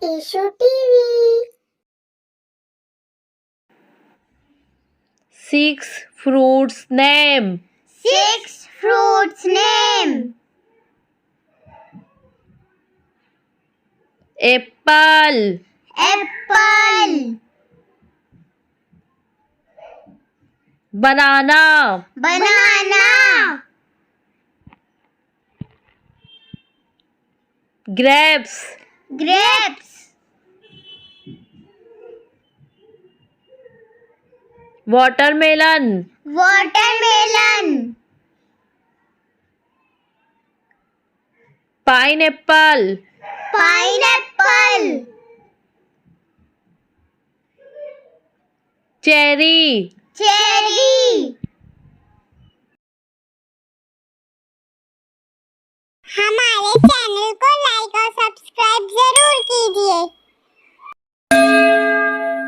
Eshu TV. 6 fruits name. 6 fruits name. Apple, Apple, banana, banana, grapes, grapes, watermelon, watermelon, pineapple, pineapple, cherry, cherry.